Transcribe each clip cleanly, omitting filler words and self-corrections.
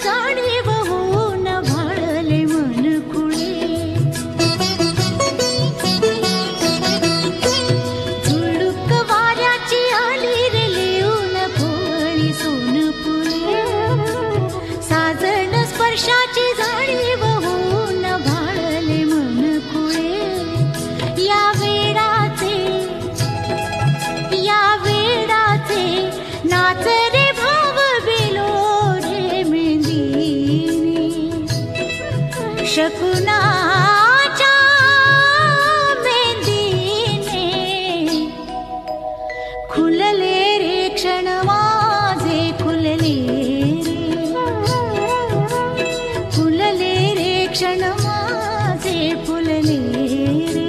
जाणीव होऊन भाळले मन खुळे. झुळूक वाऱ्याची आली रे लिहून फळी सोनपुरे. साजन स्पर्शाची जाणीव होऊन भाळले मन खुळे. या वेडाचे नाच रे भाव बिलोरे मेंदीने. शकुनाच्या मेंदीने खुलले रे क्षण माझे खुलले रे. खुलले रे क्षण माझे फुलले रे.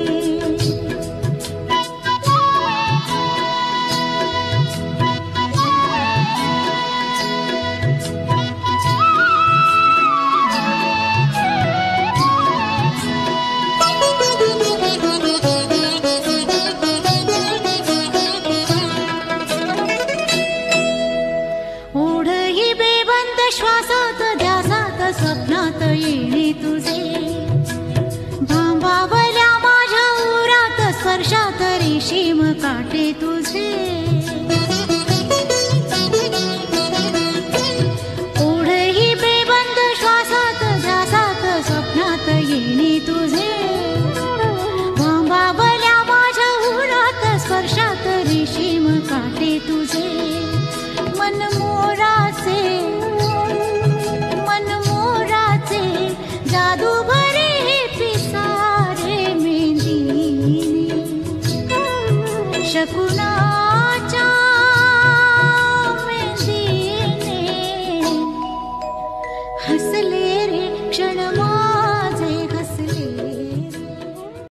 ओढही बेबंद श्वासात ध्यासात स्वप्नात येणे तुझे. भांबावल्या माझ्या उरात स्पर्शात रेशीम काटे तुझे.